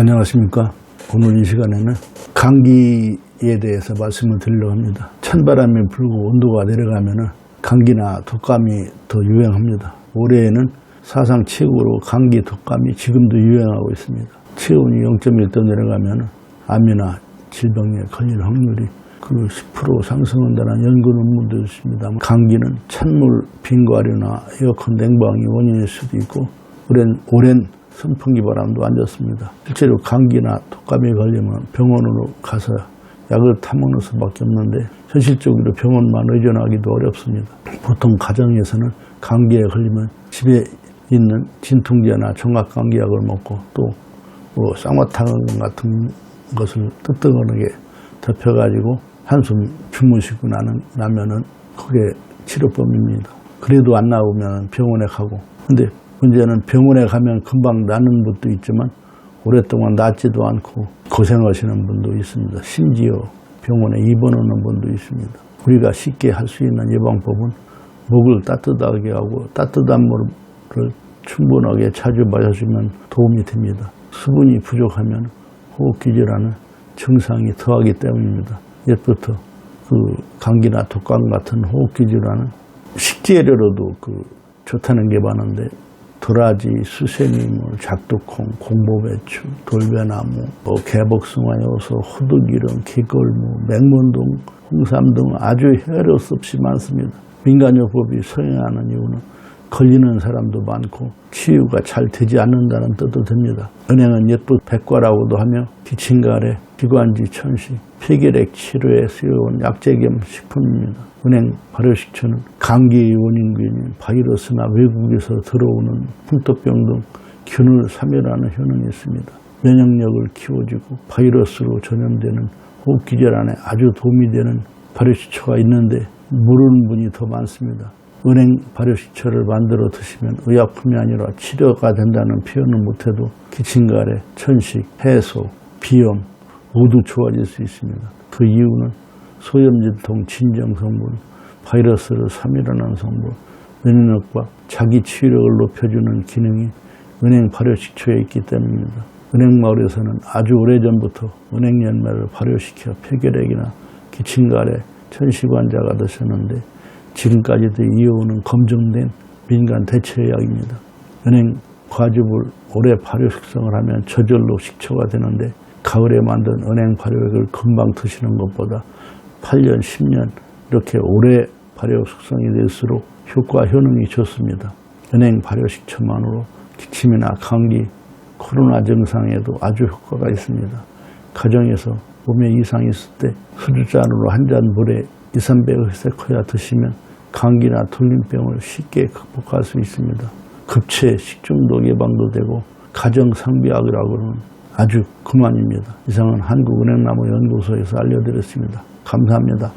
안녕하십니까. 오늘 이 시간에는 감기에 대해서 말씀을 드리려고 합니다. 찬바람이 불고 온도가 내려가면 감기나 독감이 더 유행합니다. 올해에는 사상 최고로 감기, 독감이 지금도 유행하고 있습니다. 체온이 0.1도 내려가면 암이나 질병에 걸릴 확률이 10% 상승한다는 연구 논문도 있습니다. 감기는 찬물, 빙과류나 에어컨 냉방이 원인일 수도 있고 오랜 선풍기 바람도 안 좋습니다. 실제로 감기나 독감에 걸리면 병원으로 가서 약을 타먹는 수밖에 없는데 현실적으로 병원만 의존하기도 어렵습니다. 보통 가정에서는 감기에 걸리면 집에 있는 진통제나 종합감기약을 먹고 또 쌍화탕 같은 것을 뜨뜻하게 덮여가지고 한숨 주무시고 나면은 그게 치료법입니다. 그래도 안 나오면 병원에 가고, 근데 문제는 병원에 가면 금방 낫는 분도 있지만 오랫동안 낫지도 않고 고생하시는 분도 있습니다. 심지어 병원에 입원하는 분도 있습니다. 우리가 쉽게 할 수 있는 예방법은 목을 따뜻하게 하고 따뜻한 물을 충분하게 자주 마셔주면 도움이 됩니다. 수분이 부족하면 호흡기 질환은 증상이 더하기 때문입니다. 옛부터 감기나 독감 같은 호흡기 질환은 식재료로도 좋다는 게 많은데 도라지, 수세미물, 작두콩, 공보배추, 돌배나무, 개복숭아 요소, 호두기름, 개걸무, 맹문동, 홍삼 등 아주 헤아릴 수 없이 많습니다. 민간요법이 서행하는 이유는 걸리는 사람도 많고 치유가 잘 되지 않는다는 뜻도 됩니다. 은행은 옛부 백과라고도 하며 기침가래, 기관지 천식, 폐결핵 치료에 쓰여온 약재 겸 식품입니다. 은행 발효식초는 감기의 원인균인 바이러스나 외국에서 들어오는 풍토병 등 균을 사멸하는 효능이 있습니다. 면역력을 키워주고 바이러스로 전염되는 호흡기 질환에 아주 도움이 되는 발효식초가 있는데 모르는 분이 더 많습니다. 은행 발효식초를 만들어 드시면 의약품이 아니라 치료가 된다는 표현을 못해도 기침가래, 천식, 해소, 비염 모두 좋아질 수 있습니다. 그 이유는 소염진통 진정 성분, 바이러스를 사멸하는 성분, 면역력과 자기 치유력을 높여주는 기능이 은행 발효식초에 있기 때문입니다. 은행마을에서는 아주 오래전부터 은행열매를 발효시켜 폐결핵이나 기침가래, 천식 환자가 드셨는데 지금까지도 이어오는 검증된 민간 대체약입니다. 은행 과즙을 오래 발효 숙성을 하면 저절로 식초가 되는데 가을에 만든 은행 발효액을 금방 드시는 것보다 8년, 10년 이렇게 오래 발효 숙성이 될수록 효과 효능이 좋습니다. 은행 발효 식초만으로 기침이나 감기, 코로나 증상에도 아주 효과가 있습니다. 가정에서 몸에 이상이 있을 때 수주잔으로 한 잔 물에 2~3배 회색해야 드시면 감기나 돌림병을 쉽게 극복할 수 있습니다. 급체 식중독 예방도 되고 가정 상비약이라고는 아주 그만입니다. 이상은 한국은행나무연구소에서 알려드렸습니다. 감사합니다.